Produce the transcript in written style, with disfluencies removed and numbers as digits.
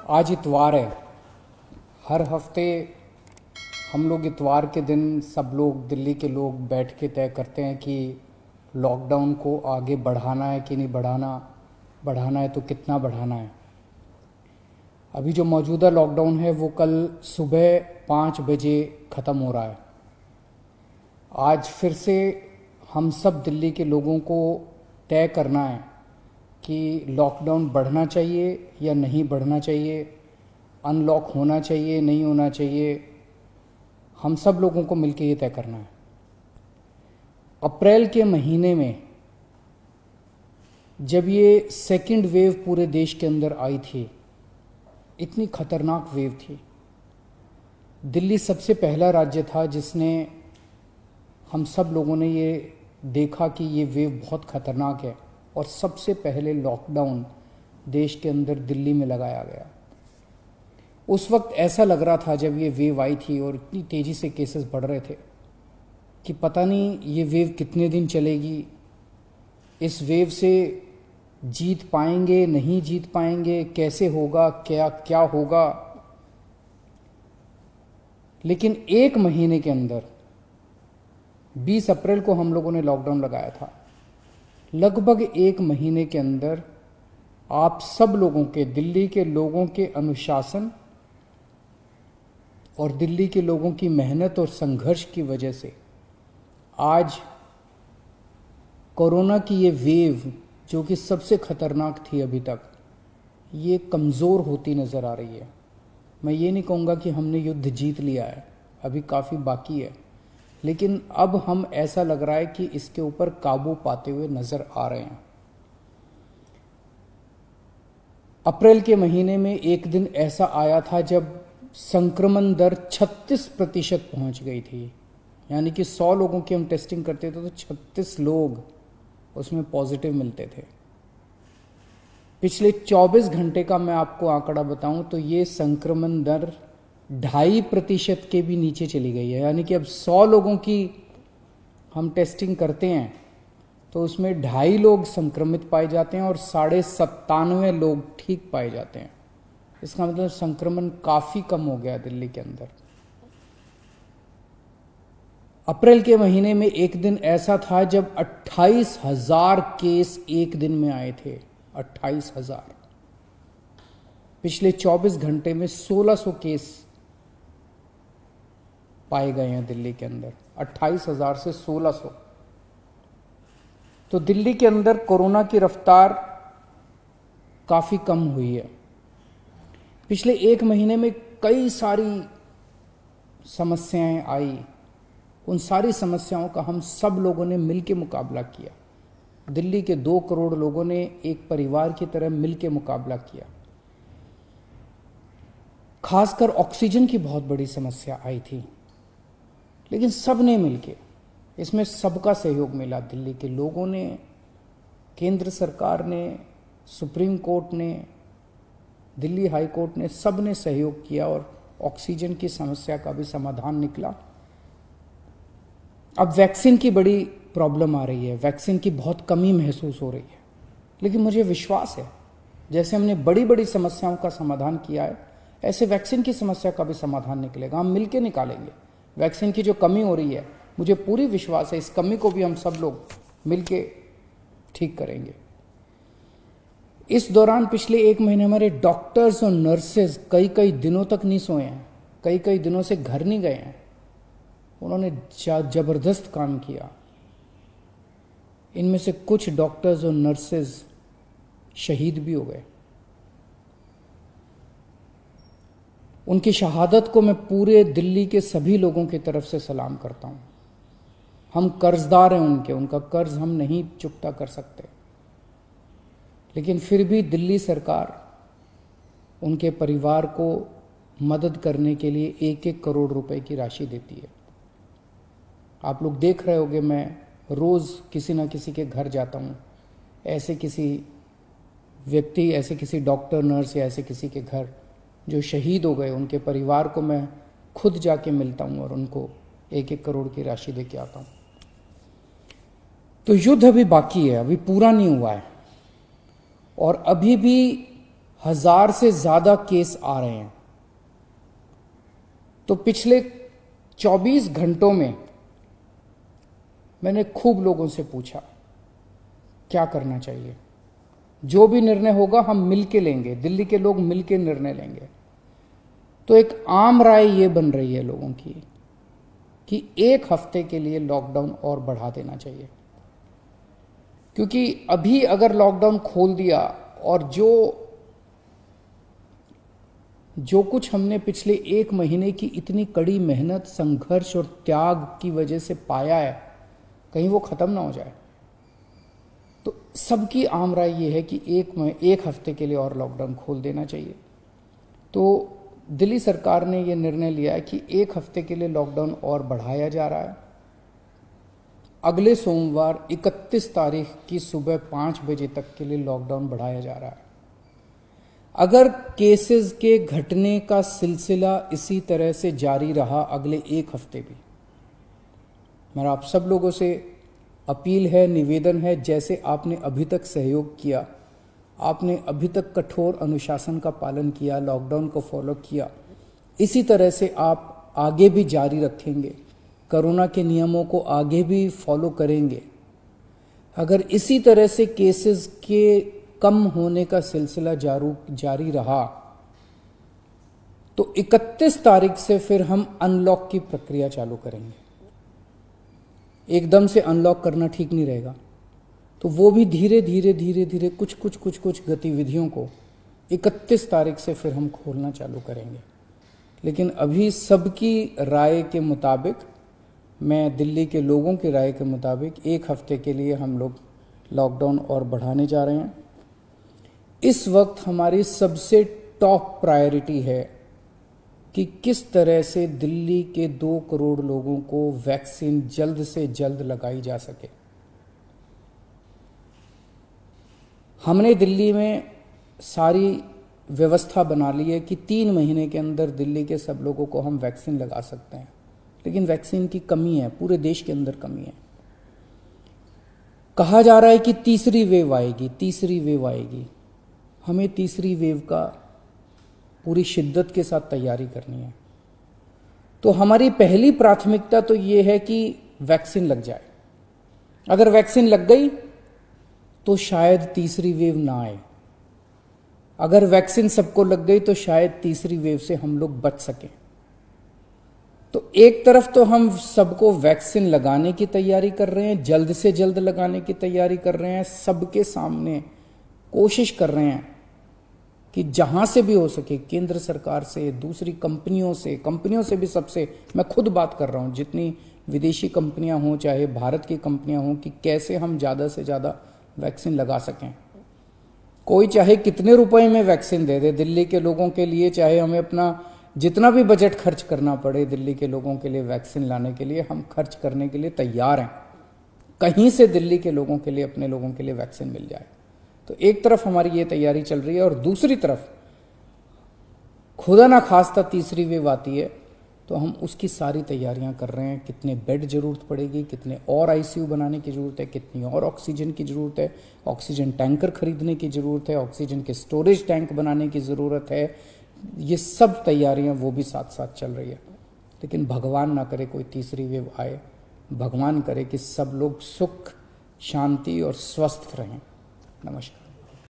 आज इतवार है। हर हफ्ते हम लोग इतवार के दिन सब लोग दिल्ली के लोग बैठ के तय करते हैं कि लॉकडाउन को आगे बढ़ाना है कि नहीं बढ़ाना, बढ़ाना है तो कितना बढ़ाना है। अभी जो मौजूदा लॉकडाउन है वो कल सुबह 5 बजे ख़त्म हो रहा है। आज फिर से हम सब दिल्ली के लोगों को तय करना है कि लॉकडाउन बढ़ना चाहिए या नहीं बढ़ना चाहिए, अनलॉक होना चाहिए नहीं होना चाहिए। हम सब लोगों को मिलकर ये तय करना है। अप्रैल के महीने में जब ये सेकंड वेव पूरे देश के अंदर आई थी, इतनी खतरनाक वेव थी। दिल्ली सबसे पहला राज्य था जिसने, हम सब लोगों ने ये देखा कि ये वेव बहुत खतरनाक है और सबसे पहले लॉकडाउन देश के अंदर दिल्ली में लगाया गया। उस वक्त ऐसा लग रहा था जब ये वेव आई थी और इतनी तेज़ी से केसेस बढ़ रहे थे कि पता नहीं ये वेव कितने दिन चलेगी, इस वेव से जीत पाएंगे नहीं जीत पाएंगे, कैसे होगा, क्या क्या होगा। लेकिन एक महीने के अंदर 20 अप्रैल को हम लोगों ने लॉकडाउन लगाया था। लगभग एक महीने के अंदर आप सब लोगों के, दिल्ली के लोगों के अनुशासन और दिल्ली के लोगों की मेहनत और संघर्ष की वजह से आज कोरोना की ये वेव जो कि सबसे खतरनाक थी अभी तक, ये कमज़ोर होती नज़र आ रही है। मैं ये नहीं कहूँगा कि हमने युद्ध जीत लिया है, अभी काफ़ी बाकी है, लेकिन अब हम ऐसा लग रहा है कि इसके ऊपर काबू पाते हुए नज़र आ रहे हैं। अप्रैल के महीने में एक दिन ऐसा आया था जब संक्रमण दर 36% पहुंच गई थी। यानी कि 100 लोगों की हम टेस्टिंग करते थे तो 36 लोग उसमें पॉजिटिव मिलते थे। पिछले 24 घंटे का मैं आपको आंकड़ा बताऊं तो ये संक्रमण दर 2.5% के भी नीचे चली गई है। यानी कि अब 100 लोगों की हम टेस्टिंग करते हैं तो उसमें 2.5 लोग संक्रमित पाए जाते हैं और 97.5 लोग ठीक पाए जाते हैं। इसका मतलब संक्रमण काफ़ी कम हो गया दिल्ली के अंदर। अप्रैल के महीने में एक दिन ऐसा था जब 28,000 केस एक दिन में आए थे। 28,000। पिछले 24 घंटे में 1,600 केस पाए गए हैं दिल्ली के अंदर। 28,000 से 1,600। तो दिल्ली के अंदर कोरोना की रफ्तार काफ़ी कम हुई है। पिछले एक महीने में कई सारी समस्याएं आई। उन सारी समस्याओं का हम सब लोगों ने मिलकर मुकाबला किया। दिल्ली के 2 करोड़ लोगों ने एक परिवार की तरह मिलकर मुकाबला किया। खासकर ऑक्सीजन की बहुत बड़ी समस्या आई थी, लेकिन सब ने मिलके, इसमें सबका सहयोग मिला। दिल्ली के लोगों ने, केंद्र सरकार ने, सुप्रीम कोर्ट ने, दिल्ली हाई कोर्ट ने, सब ने सहयोग किया और ऑक्सीजन की समस्या का भी समाधान निकला। अब वैक्सीन की बड़ी प्रॉब्लम आ रही है, वैक्सीन की बहुत कमी महसूस हो रही है, लेकिन मुझे विश्वास है जैसे हमने बड़ी बड़ी समस्याओं का समाधान किया है, ऐसे वैक्सीन की समस्या का भी समाधान निकलेगा। हम मिलके निकालेंगे। वैक्सीन की जो कमी हो रही है, मुझे पूरी विश्वास है इस कमी को भी हम सब लोग मिलके ठीक करेंगे। इस दौरान पिछले एक महीने हमारे डॉक्टर्स और नर्सेज कई दिनों तक नहीं सोए हैं, कई दिनों से घर नहीं गए हैं। उन्होंने जबरदस्त काम किया। इनमें से कुछ डॉक्टर्स और नर्सेज शहीद भी हो गए। उनकी शहादत को मैं पूरे दिल्ली के सभी लोगों की तरफ से सलाम करता हूं। हम कर्जदार हैं उनके, उनका कर्ज हम नहीं चुकता कर सकते, लेकिन फिर भी दिल्ली सरकार उनके परिवार को मदद करने के लिए 1-1 करोड़ रुपए की राशि देती है। आप लोग देख रहे होंगे, मैं रोज़ किसी ना किसी के घर जाता हूँ। ऐसे किसी व्यक्ति, ऐसे किसी डॉक्टर, नर्स या ऐसे किसी के घर जो शहीद हो गए, उनके परिवार को मैं खुद जाके मिलता हूँ और उनको 1-1 करोड़ की राशि दे के आता हूँ। तो युद्ध अभी बाकी है, अभी पूरा नहीं हुआ है और अभी भी 1000 से ज्यादा केस आ रहे हैं। तो पिछले 24 घंटों में मैंने खूब लोगों से पूछा क्या करना चाहिए। जो भी निर्णय होगा हम मिलके लेंगे, दिल्ली के लोग मिलके निर्णय लेंगे। तो एक आम राय ये बन रही है लोगों की कि 1 हफ्ते के लिए लॉकडाउन और बढ़ा देना चाहिए, क्योंकि अभी अगर लॉकडाउन खोल दिया और जो कुछ हमने पिछले 1 महीने की इतनी कड़ी मेहनत, संघर्ष और त्याग की वजह से पाया है, कहीं वो खत्म ना हो जाए। तो सबकी आम राय ये है कि 1 हफ्ते के लिए और लॉकडाउन खोल देना चाहिए। तो दिल्ली सरकार ने ये निर्णय लिया है कि 1 हफ्ते के लिए लॉकडाउन और बढ़ाया जा रहा है। अगले सोमवार 31 तारीख की सुबह 5 बजे तक के लिए लॉकडाउन बढ़ाया जा रहा है। अगर केसेस के घटने का सिलसिला इसी तरह से जारी रहा अगले 1 हफ्ते भी, मेरा आप सब लोगों से अपील है, निवेदन है, जैसे आपने अभी तक सहयोग किया, आपने अभी तक कठोर अनुशासन का पालन किया, लॉकडाउन को फॉलो किया, इसी तरह से आप आगे भी जारी रखेंगे, कोरोना के नियमों को आगे भी फॉलो करेंगे। अगर इसी तरह से केसेस के कम होने का सिलसिला जारी रहा तो 31 तारीख से फिर हम अनलॉक की प्रक्रिया चालू करेंगे। एकदम से अनलॉक करना ठीक नहीं रहेगा, तो वो भी धीरे धीरे कुछ गतिविधियों को 31 तारीख से फिर हम खोलना चालू करेंगे। लेकिन अभी सबकी राय के मुताबिक, मैं दिल्ली के लोगों की राय के मुताबिक 1 हफ्ते के लिए हम लोग लॉकडाउन और बढ़ाने जा रहे हैं। इस वक्त हमारी सबसे टॉप प्रायोरिटी है कि किस तरह से दिल्ली के 2 करोड़ लोगों को वैक्सीन जल्द से जल्द लगाई जा सके। हमने दिल्ली में सारी व्यवस्था बना ली है कि 3 महीने के अंदर दिल्ली के सब लोगों को हम वैक्सीन लगा सकते हैं, लेकिन वैक्सीन की कमी है, पूरे देश के अंदर कमी है। कहा जा रहा है कि तीसरी वेव आएगी। हमें तीसरी वेव का पूरी शिद्दत के साथ तैयारी करनी है। तो हमारी पहली प्राथमिकता तो ये है कि वैक्सीन लग जाए। अगर वैक्सीन लग गई तो शायद तीसरी वेव ना आए। अगर वैक्सीन सबको लग गई तो शायद तीसरी वेव से हम लोग बच सकें। तो एक तरफ तो हम सबको वैक्सीन लगाने की तैयारी कर रहे हैं, जल्द से जल्द लगाने की तैयारी कर रहे हैं, सबके सामने कोशिश कर रहे हैं कि जहां से भी हो सके, केंद्र सरकार से, दूसरी कंपनियों से भी, सबसे मैं खुद बात कर रहा हूं, जितनी विदेशी कंपनियां हों चाहे भारत की कंपनियां हों, कि कैसे हम ज़्यादा से ज़्यादा वैक्सीन लगा सकें। कोई चाहे कितने रुपए में वैक्सीन दे दे दिल्ली के लोगों के लिए, चाहे हमें अपना जितना भी बजट खर्च करना पड़े दिल्ली के लोगों के लिए वैक्सीन लाने के लिए, हम खर्च करने के लिए तैयार हैं। कहीं से दिल्ली के लोगों के लिए, अपने लोगों के लिए वैक्सीन मिल जाए। तो एक तरफ हमारी ये तैयारी चल रही है और दूसरी तरफ खुदा ना खास्ता तीसरी वेव आती है तो हम उसकी सारी तैयारियां कर रहे हैं। कितने बेड जरूरत पड़ेगी, कितने और आईसीयू बनाने की जरूरत है, कितनी और ऑक्सीजन की जरूरत है, ऑक्सीजन टैंकर खरीदने की जरूरत है, ऑक्सीजन के स्टोरेज टैंक बनाने की जरूरत है। ये सब तैयारियां वो भी साथ साथ चल रही है। लेकिन भगवान ना करे कोई तीसरी वेव आए, भगवान करे कि सब लोग सुख, शांति और स्वस्थ रहें। नमस्कार।